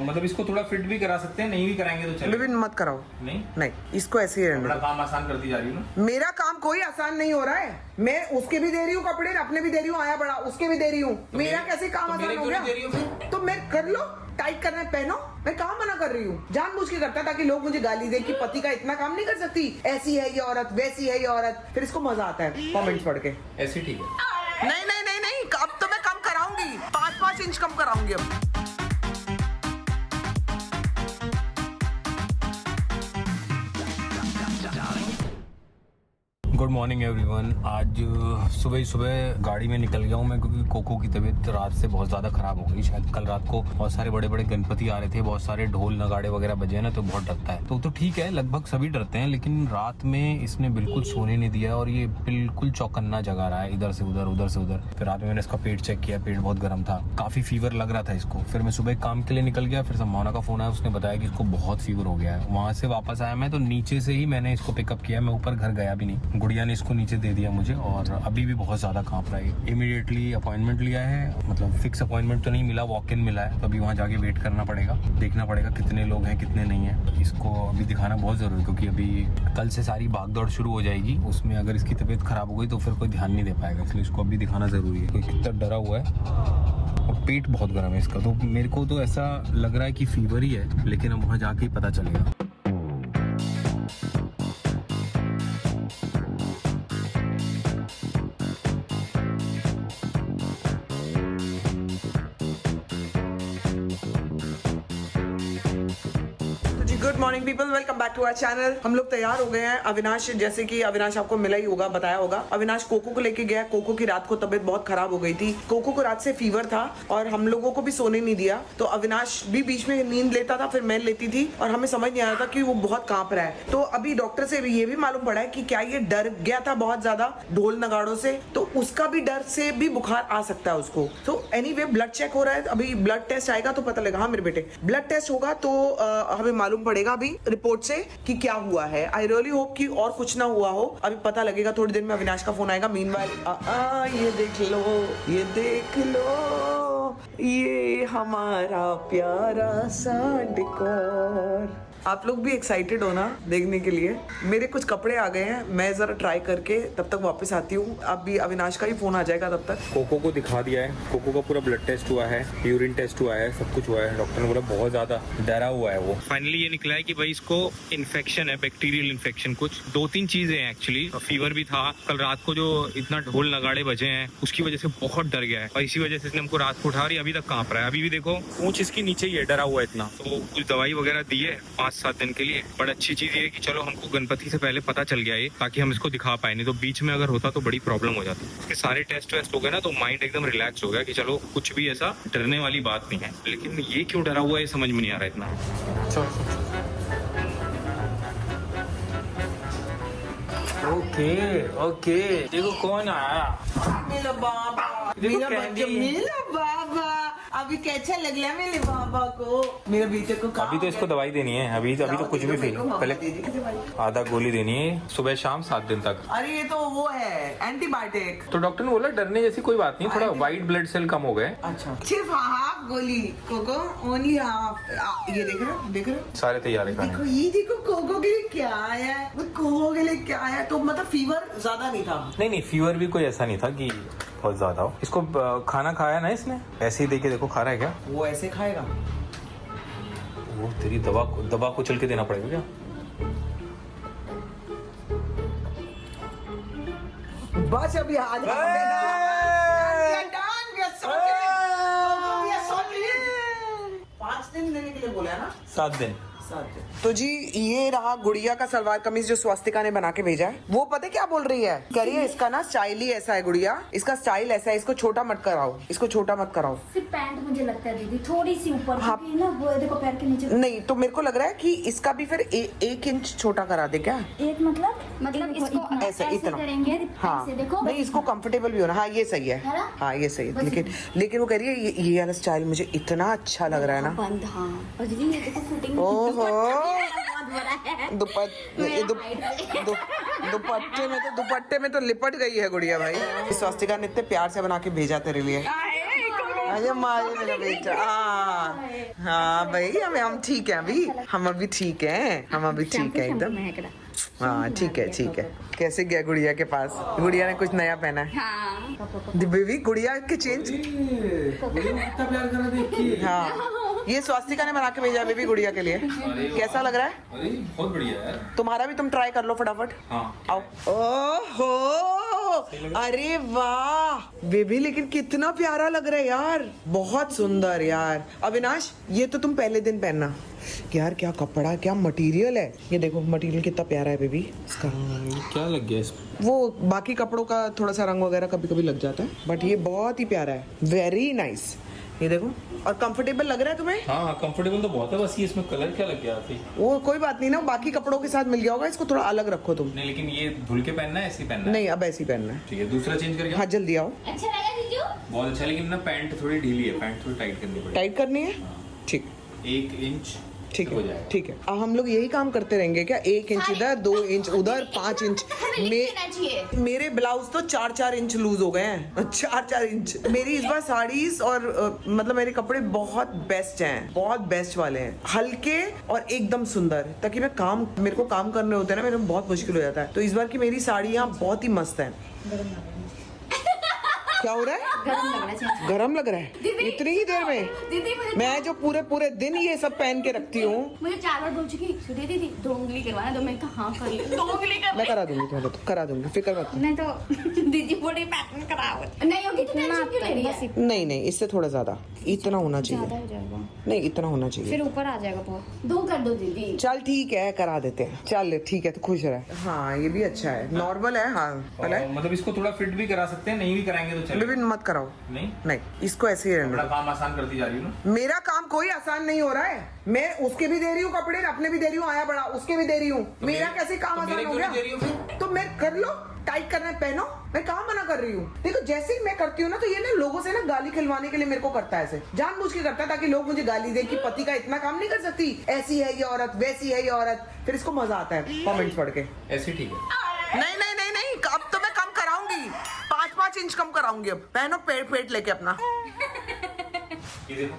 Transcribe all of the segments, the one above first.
मतलब इसको थोड़ा फिट भी करा सकते हैं, नहीं भी कराएंगे तो चलेगा। विपिन मत कराओ, नहीं नहीं इसको ऐसे ही रहने बड़ा दो। काम आसान करती जा रही हूँ ना। मेरा काम कोई आसान नहीं हो रहा है, मैं उसके भी दे रही हूँ कपड़े, अपने भी दे रही हूँ, आया बड़ा उसके भी दे रही हूँ। मेरा कैसे काम आसान हो गया? तो मैं कर लो, टाइट करना है पहनो, मैं काम मना कर रही हूँ, जानबूझ के करता ताकि लोग मुझे गाली दे कि पति का इतना काम नहीं कर सकती, ऐसी है ये औरत, वैसी है ये औरत, फिर इसको मजा आता है कमेंट्स पढ़ के। ऐसे ठीक है। नहीं नहीं नहीं नहीं, अब तो मैं कम कराऊंगी, 5-5 इंच कम कराऊंगी अब। Good morning everyone. आज सुबह ही सुबह गाड़ी में निकल गया हूँ मैं, क्योंकि कोको की तबीयत रात से बहुत ज़्यादा ख़राब हो गई। शायद कल रात को बहुत सारे बड़े बड़े गणपति आ रहे थे, बहुत सारे ढोल नगाड़े वगैरह बजे हैं ना, तो बहुत डरता है। तो ठीक है, लगभग सभी डरते हैं, लेकिन रात में इसने बिल्कुल सोने नहीं दिया और ये बिल्कुल चौकन्ना जगा रहा है, इधर से उधर उधर से उधर। फिर रात में मैंने इसका पेट चेक किया, पेट बहुत गर्म था, काफ़ी फीवर लग रहा था इसको। फिर मैं सुबह काम के लिए निकल गया, फिर संभावना का फ़ोन आया, उसने बताया कि इसको बहुत फीवर हो गया है। वहाँ से वापस आया मैं तो नीचे से ही मैंने इसको पिकअप किया, मैं ऊपर घर गया भी नहीं। गुड़िया ने इसको नीचे दे दिया मुझे और अभी भी बहुत ज्यादा कांप रहा है। इमीडिएटली अपॉइंटमेंट लिया है, मतलब फिक्स अपॉइंटमेंट तो नहीं मिला, वॉक इन मिला है, तो अभी वहाँ जाके वेट करना पड़ेगा, देखना पड़ेगा कितने लोग हैं कितने नहीं है। इसको अभी दिखाना बहुत जरूरी है, क्योंकि अभी कल से सारी भागदौड़ शुरू हो जाएगी, उसमें अगर इसकी तबीयत खराब हो गई तो फिर कोई ध्यान नहीं दे पाएगा, इसलिए इसको अभी दिखाना जरूरी है। कोई कितना डरा हुआ है और पेट बहुत गर्म है इसका, तो मेरे को तो ऐसा लग रहा है कि फीवर ही है, लेकिन अब वहाँ जाके ही पता चलेगा। Good morning people, welcome back to our channel. हम लोग तैयार हो गए हैं। अविनाश, जैसे कि अविनाश आपको मिला ही होगा, बताया होगा, अविनाश कोको को लेके गया। कोको की रात को तबीयत बहुत खराब हो गई थी, कोको को रात से फीवर था और हम लोगों को भी सोने नहीं दिया। तो अविनाश भी बीच में नींद लेता था, फिर मैं लेती थी और हमें समझ नहीं आ रहा था कि वो बहुत कांप रहा है। तो अभी डॉक्टर से ये भी मालूम पड़ा है कि क्या ये डर गया था बहुत ज्यादा ढोल नगाड़ों से, तो उसका भी डर से भी बुखार आ सकता है उसको। तो एनीवे ब्लड चेक हो रहा है, अभी ब्लड टेस्ट आएगा तो पता लगेगा। हाँ मेरे बेटे, ब्लड टेस्ट होगा तो हमें मालूम पड़ेगा अभी रिपोर्ट से कि क्या हुआ है। आई रियली होप कि और कुछ ना हुआ हो, अभी पता लगेगा थोड़ी देर में। अविनाश का फोन आएगा। मीनवाइल ये देख लो, ये देख लो, ये हमारा प्यारा सा डेकोर। आप लोग भी एक्साइटेड हो ना देखने के लिए? मेरे कुछ कपड़े आ गए हैं, मैं जरा ट्राई करके तब तक वापस आती हूँ। अभी अविनाश का ही फोन आ जाएगा तब तक। कोको को दिखा दिया है, कोको का पूरा ब्लड टेस्ट हुआ है, यूरिन टेस्ट हुआ है, सब कुछ हुआ है। डॉक्टर ने बोला बहुत ज्यादा डरा हुआ है वो। फाइनली ये निकला है कि भाई इसको इन्फेक्शन है, बैक्टीरियल इन्फेक्शन। कुछ 2-3 चीजें हैं एक्चुअली। फीवर भी था, कल रात को जो इतना ढोल नगाड़े बजे हैं उसकी वजह से बहुत डर गया है और इसी वजह से इसने हमको रात को उठा रही, अभी तक कांप रहा है। अभी भी देखो पूंछ इसकी नीचे ही है, डरा हुआ है इतना। तो कुछ दवाई वगैरह दी है 5-7 दिन के लिए। बड़ा अच्छी चीज ये है कि चलो हमको गणपति से पहले पता चल गया ये, ताकि हम इसको दिखा पाए, नहीं तो बीच में अगर होता तो बड़ी प्रॉब्लम हो जाती। इसके सारे टेस्ट वेस्ट हो गए ना, तो माइंड एकदम रिलैक्स हो गया कि चलो कुछ भी ऐसा डरने वाली बात नहीं है। लेकिन ये क्यों डरा हुआ है समझ में नहीं आ रहा इतना। ओके ओके, देखो कौन आया। मेरा बाबा, मेरा बच्चा, मेरा बाबा। अभी कैसा लग रहा है मेरे बाबा को? मेरे बेटे को अभी तो इसको दवाई देनी है, अभी तो कुछ भी फील, पहले आधा गोली देनी है सुबह शाम 7 दिन तक। अरे ये तो वो है एंटीबायोटिक। तो डॉक्टर ने बोला डरने जैसी कोई बात नहीं, थोड़ा व्हाइट ब्लड सेल कम हो गए। अच्छा, सिर्फ हाफ गोली कोको, ओनली हाफ। ये देख रहे हो, देख रहे हो? सारे तैयार है देखो ये देखो, कोको के लिए क्या आया है, कोको के लिए क्या आया है। तो मतलब फीवर ज्यादा नहीं था? नहीं, फीवर भी कोई ऐसा नहीं था कि बहुत ज्यादा हो। इसको खाना खाया ना इसने, ऐसे ही देके देखो खा रहा है क्या? वो ऐसे खाएगा? वो तेरी दवा को चल के देना पड़ेगा क्या? बस अभी आ जा। 5 दिन देने के लिए बोला है ना? 7 दिन। तो जी ये रहा गुड़िया का सलवार कमीज जो स्वास्तिका ने बना के भेजा है। वो पता है क्या बोल रही है? कह रही है इसका ना स्टाइल ही ऐसा है गुड़िया, इसका स्टाइल ऐसा है, इसको छोटा मत कराओ, इसको छोटा मत कराओ। सिर्फ पैंट मुझे लगता है दीदी थोड़ी सी ऊपर, हाँ। ना वो देखो पैर के नीचे। नहीं तो मेरे को लग रहा है कि इसका भी फिर 1 इंच छोटा करा दे क्या? एक मतलब इसको ऐसे इतना करेंगे। हाँ ऐसे देखो, नहीं इसको कंफर्टेबल भी होना। हाँ ये सही है, हाँ ये सही है। लेकिन वो कह रही है ये वाला स्टाइल मुझे इतना अच्छा लग रहा है ना। बंद, हाँ और दीदी ये देखो फिटिंग ओहो दुपट्टे दुपट्टे में तो लिपट गई है गुड़िया भाई। स्वास्तिका ने इतने प्यार से बना के भेजा तेरे लिए। अरे मारे मेरा बेटा। हाँ भाई हम ठीक है अभी, हम अभी ठीक है, हम अभी ठीक है एकदम। हाँ ठीक है ठीक है। कैसे गया गुड़िया के पास? गुड़िया ने कुछ नया पहना है? हाँ बेबी गुड़िया के चेंज। कितना प्यार करा देखिए। हाँ ये स्वास्तिका ने बना के भेजा बेबी गुड़िया के लिए। कैसा लग रहा है? अरे बहुत बढ़िया यार। तुम्हारा भी तुम ट्राई कर लो फटाफट। हाँ आओ। ओहो अरे वाह बेबी, लेकिन कितना प्यारा लग रहा है यार, बहुत सुंदर यार। अविनाश ये तो तुम पहले दिन पहनना यार, क्या कपड़ा, क्या मटेरियल है। ये देखो मटेरियल कितना प्यारा है बेबी इसका। क्या लग गया इसमें? वो बाकी कपड़ों का थोड़ा सा रंग वगैरह कभी कभी लग जाता है, बट ये बहुत ही प्यारा है, वेरी नाइस। ये देखो, और कंफर्टेबल लग रहा है तुम्हें? हाँ कंफर्टेबल तो बहुत है, बस ये इसमें कलर क्या लग गया आपकी? वो कोई बात नहीं ना, बाकी कपड़ों के साथ मिल गया होगा, इसको थोड़ा अलग रखो तुम। नहीं लेकिन ये धुल के पहनना है, ऐसे ही पहनना है? नहीं अब ऐसे ही पहनना है। ठीक है दूसरा चेंज करके। हाँ जल्दी आओ। अच्छा लगा जीजू? बहुत अच्छा, लेकिन ना पैंट थोड़ी ढीली है, पैंट थोड़ी टाइट करनी पड़ेगी। टाइट करनी है? ठीक 1 इंच ठीक हो है जाएगा। ठीक है। अब हम लोग यही काम करते रहेंगे क्या? 1 इंच इधर, 2 इंच उधर, 5 इंच। मेरे ब्लाउज तो 4-4 इंच लूज हो गए हैं। 4-4 इंच। मेरी इस बार साड़ीज और मतलब मेरे कपड़े बहुत बेस्ट हैं, बहुत बेस्ट वाले हैं, हल्के और एकदम सुंदर, ताकि मैं काम, मेरे को काम करने होते हैं ना, मेरे को बहुत मुश्किल हो जाता है। तो इस बार की मेरी साड़ियाँ बहुत ही मस्त है। क्या हो रहा है? गरम लग रहा है। गरम लग रहा है इतनी ही देर में? दीदी मुझे मैं जो पूरे दिन ये सब पहन के रखती हूँ। मुझे 4 बार बोल चुकी दीदी 2 उंगली करवाना, तो मैं कहा हाँ कर ले 2 उंगली कर मैं करा दूंगी तुम्हें, तो करा दूंगी, फिक्र मत करो। नहीं तो दीदी बड़ी पैटर्न कराओ। नहीं होगी तो टेंशन क्यों ले रही है? नहीं नहीं इससे थोड़ा ज्यादा, इतना होना चाहिए। ज्यादा हो जाएगा, नहीं इतना होना चाहिए। फिर ऊपर आ जाएगा बहुत। 2 कर दो दीदी। चल ठीक है करा देते हैं। चल ठीक है तो खुश रहे। हाँ ये भी अच्छा है, नॉर्मल है। हाँ भला है। मतलब इसको थोड़ा फिट भी करा सकते हैं, नहीं भी कराएंगे तो चलेगा। बेबी मत कराओ। नहीं नहीं इसको ऐसे ही रहने बड़ा दो। काम आसान करती जा रही हूँ ना। मेरा काम कोई आसान नहीं हो रहा है, मैं उसके भी दे रही हूँ कपड़े, अपने भी दे रही हूँ, आया बड़ा उसके भी दे रही हूँ। मेरा कैसे काम तो आसान मेरे हो क्यों गया? नहीं दे रही हो फिर? तो मैं कर लो, टाइट करना है पहनो, मैं कहाँ मना कर रही हूँ। देखो जैसे ही मैं करती हूँ ना, तो ये ना लोगों से ना गाली खिलवाने के लिए मेरे को करता है, ऐसे जानबूझ के करता है, ताकि लोग मुझे गाली दे कि पति का इतना काम नहीं कर सकती, ऐसी है ये औरत, वैसी है ये औरत। फिर इसको मजा आता है कमेंट्स पढ़ के। ऐसे ठीक है। नहीं नहीं नहीं नहीं, अब तो मैं कम कराऊंगी, 5-5 इंच कम कराऊंगी। अब पहनो पेट लेके अपना। ये देखो,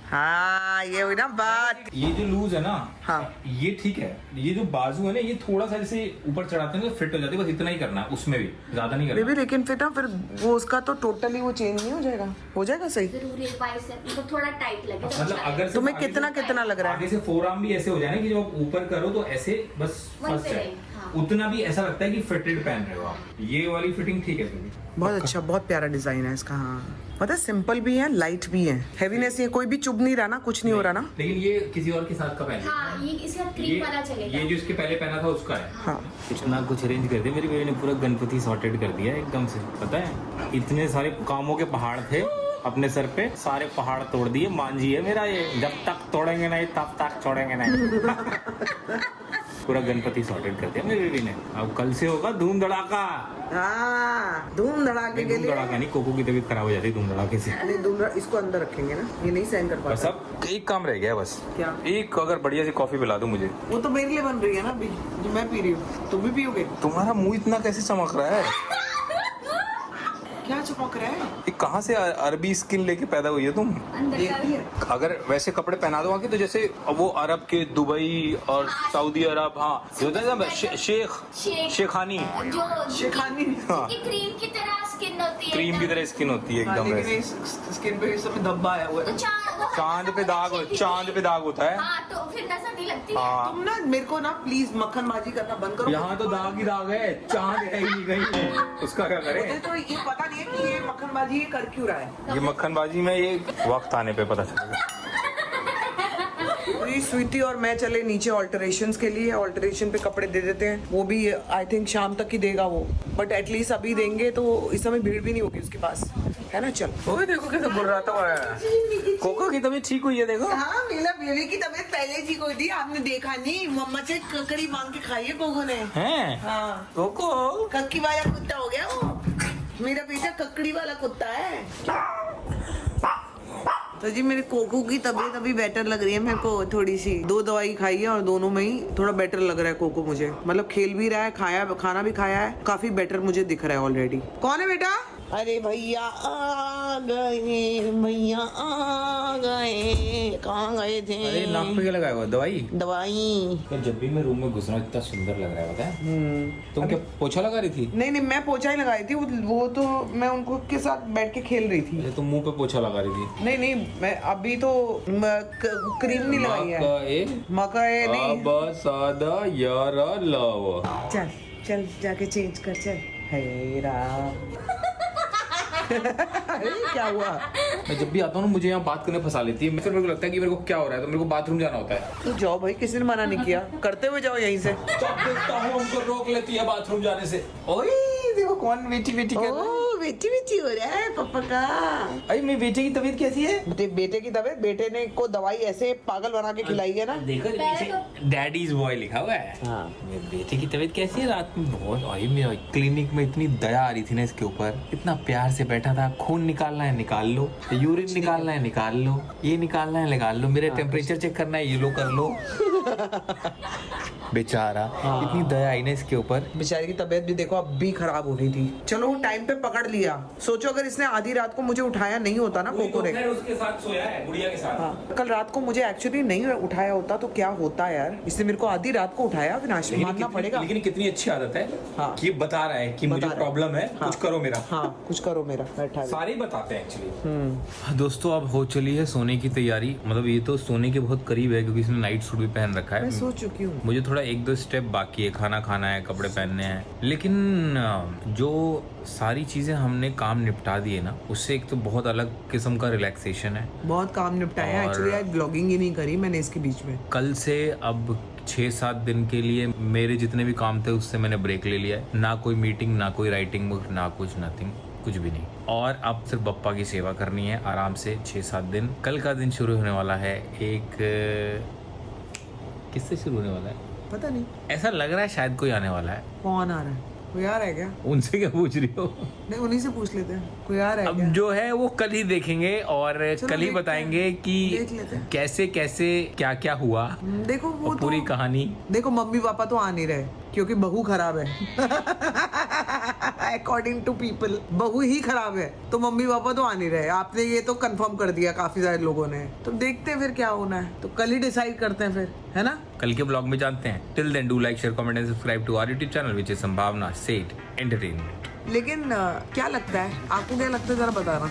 हाँ ये हुई ना बात। ये जो लूज है ना, हाँ ये ठीक है। ये जो बाजू है ना, ये थोड़ा सा जैसे ऊपर चढ़ाते हैं तो फिट हो जाती है, बस इतना ही करना है, उसमें भी ज्यादा नहीं करना। बेबी लेकिन फिर ना, फिर वो उसका तो टोटली वो चेंज नहीं हो जाएगा? हो जाएगा सही। जरूरी है बाइसेप तो थोड़ा टाइट लगे तो मतलब अच्छा अगर सिर्फ तुम्हें आगे कितना से- कितना लग रहा है? आगे से फोरआर्म भी ऐसे हो जाए ना कि जब आप ऊपर करो तो ऐसे बस वहीं फंस पे जाए, रहे, हाँ। उतना भी ऐसा लगता है कि फिटेड पहन रहे हो आप। ये वाली फिटिंग ठीक है फिर। बहुत अच्छा, बहुत प्यारा डिजाइन है इसका। हाँ पता है, सिंपल भी है, लाइट भी है, हैवीनेस ये कोई भी चुभ नहीं रहा ना, कुछ नहीं हो रहा ना। लेकिन ये किसी और के साथ का पहन हाँ ये इसका क्रीम वाला चलेगा। ये जो इसके पहले पहना था उसका है। हाँ इतना कुछ अरेंज कर दिया मेरी बेटी ने, पूरा गणपति सॉर्टेड कर दिया एकदम से। पता है इतने सारे कामों के पहाड़ थे अपने सर पे, सारे पहाड़ तोड़ दिए। मांझी है मेरा ये, जब तक तोड़ेंगे नहीं तब तक छोड़ेंगे नहीं। पूरा गणपति सॉर्टेड कर दिया मेरी बेटी ने। अब कल से होगा धूम धड़ाका। हाँ धूम धड़ाके के धूम लिए। धड़ाका नहीं, कोको की तबीयत खराब हो जाती है धूम धड़ाके से। नहीं धूम, इसको अंदर रखेंगे ना, ये नहीं सहन कर बस पाता। अब एक काम रह गया बस। क्या? एक अगर बढ़िया सी कॉफी पिला दो मुझे। वो तो मेरे लिए बन रही है ना अभी, जो मैं पी रही हूँ। तुम भी पियोगे? तुम्हारा मुंह इतना कैसे चमक रहा है? क्या चमक रहा है? ये कहाँ से अरबी स्किन लेके पैदा हुई है तुम? अंदर का अगर वैसे कपड़े पहना दो आगे, तो जैसे वो अरब के दुबई और सऊदी अरब, हाँ जो होता है ना शेखानी, जो शेखानी। हाँ। की क्रीम की तरह स्किन होती है, क्रीम की तरह स्किन होती है हाँ, एकदम लेकिन वैसे। इस स्किन पे इस समय धब्बा आया हुआ है। तो चांद पे दाग होता है। हाँ तो फिर नजर नहीं लगती है। हाँ तुम ना मेरे को ना प्लीज मक्खनबाजी करना बंद करो। यहाँ तो दाग ही दाग है, चांद है ही नहीं कहीं, उसका क्या मुझे करें? तो ये पता नहीं है कि ये मक्खनबाजी ये कर क्यों रहा है। ये मक्खनबाजी में ये वक्त आने पे पता चलेगा। तो स्वीटी और मैं चले नीचे ऑल्टरेशंस के लिए, ऑल्टरेशन पे कपड़े दे देते हैं। वो भी आई थिंक शाम तक ही देगा वो, बट एटलीस्ट अभी देंगे तो इस समय भीड़ भी नहीं होगी उसके पास, है ना। चल ओए देखो कैसे बुर्राता हुआ है। कोको की तबीयत ठीक हुई है देखो। हाँ मेरा बेबी की तबीयत पहले ठीक हुई थी, आपने देखा नहीं? मम्मा से ककड़ी मांग के खाई है कोको ने। हैं? हाँ कोको कक्की वाला कुत्ता हो गया वो, मेरा बेटा ककड़ी वाला कुत्ता है। तो जी मेरे कोको की तबीयत अभी बेटर लग रही है मेरे को, थोड़ी सी 2 दवाई खाई है और दोनों में ही थोड़ा बेटर लग रहा है कोको मुझे। मतलब खेल भी रहा है, खाना भी खाया है, काफी बेटर मुझे दिख रहा है ऑलरेडी। कौन है बेटा? अरे भैया आ गए, भैया आ गए। कहाँ गए थे? अरे नाक पे क्या लगाया हुआ दवाई? दवाई। तो जब भी मैं रूम में घुस रहा हूँ इतना सुंदर लग रहा है, पता है? तुम क्या पोछा लगा रही थी? नहीं नहीं, मैं पोछा ही लगाई थी। वो तो मैं उनको के साथ बैठ के खेल रही थी। अरे तुम मुंह पे पोछा लगा रही थी? नहीं नहीं, मैं अभी तो क्रीम नहीं लगाई है। मका है नहीं। अब सादा यारा लव। चल चल जाके चेंज कर, चल। हे राम। अरे क्या हुआ? मैं जब भी आता हूँ ना मुझे यहाँ बात करने फंसा लेती है। फिर मेरे को लगता है कि मेरे को क्या हो रहा है, तो मेरे को बाथरूम जाना होता है। तो जाओ भाई, किसी ने मना नहीं किया, करते हुए जाओ यहीं से। देखता हूँ हमको रोक लेती है बाथरूम जाने से। ओए देखो कौन बेटी बेटी कर रहा है। ओ बेटी बेटी हो रहा है पापा का। अरे मेरे बेटे की तबीयत कैसी है? बेटे की तबीयत, बेटे ने को दवाई ऐसे पागल बना के खिलाई है ना। देखो नीचे डैडीज बॉय लिखा हुआ है। हाँ। मेरे बेटे की तबीयत कैसी है? रात में बहुत आई, मेरे क्लिनिक में इतनी दया आ रही थी ना इसके ऊपर, इतना प्यार से बैठा था। खून निकालना है निकाल लो, यूरिन निकालना है निकाल लो, ये निकालना है निकाल लो, मेरा टेम्परेचर चेक करना है ये लो कर लो। बेचारा, इतनी दया आई ना इसके ऊपर। बेचारी की तबीयत भी देखो अब भी खराब हो रही थी। चलो वो टाइम पे पकड़ लिया। सोचो अगर इसने आधी रात को मुझे उठाया नहीं होता ना कोको ने। उसके साथ सोया है, गुड़िया के साथ। हाँ, कल रात को मुझे एक्चुअली नहीं उठाया होता तो क्या होता यार। इसने मेरे को आधी रात को उठाया, अविनाश, मानना पड़ेगा। लेकिन कितनी अच्छी आदत है। हाँ। कि बता रहा है कि मुझे प्रॉब्लम है, कुछ करो मेरा। हाँ कुछ करो मेरा, बैठा। सारे बताते हैं एक्चुअली। दोस्तों अब हो चली है सोने की तैयारी। मतलब ये तो सोने के बहुत करीब है क्योंकि इसने नाइट सूट भी पहन रखा है। मैं सो चुकी हूँ। मुझे थोड़ा एक दो स्टेप बाकी है, खाना खाना है, कपड़े पहनने हैं। लेकिन जो सारी चीजें हमने काम निपटा दिए ना, उससे एक तो बहुत अलग किस्म का रिलैक्सेशन है। बहुत काम निपटाया है। और- एक्चुअली आज ब्लॉगिंग ही नहीं करी मैंने इसके बीच में। कल से अब 6-7 दिन के लिए मेरे जितने भी काम थे उससे मैंने ब्रेक ले लिया है। ना कोई मीटिंग, ना कोई राइटिंग बुक, ना कुछ, नथिंग, कुछ भी नहीं। और अब सिर्फ बप्पा की सेवा करनी है आराम से 6-7 दिन। कल का दिन शुरू होने वाला है एक किससे शुरू होने वाला है पता नहीं ऐसा लग रहा है, शायद कोई आने वाला है। कौन आ रहा है, कोई आ रहा है क्या? उनसे क्या पूछ रही हो? नहीं उन्हीं से पूछ लेते हैं, कोई आ रहा है अब क्या? जो है वो कल ही देखेंगे और चलो कल ही देखते बताएंगे हैं, कि देख लेते हैं। कैसे कैसे क्या क्या हुआ देखो वो और पूरी तो कहानी। देखो मम्मी पापा तो आ नहीं रहे क्योंकि बहू खराब है। अकॉर्डिंग टू पीपल बहू ही खराब है, तो मम्मी पापा तो आ नहीं रहे। आपने ये तो कंफर्म कर दिया काफी सारे लोगों ने। तो देखते हैं फिर क्या होना है, तो कल ही डिसाइड करते हैं फिर, है ना? कल के ब्लॉग में जानते हैं। Till then do like, share, comment and subscribe to our YouTube channel which is Sambhavna Seth entertainment. लेकिन क्या लगता है आपको, क्या लगता है जरा बताना।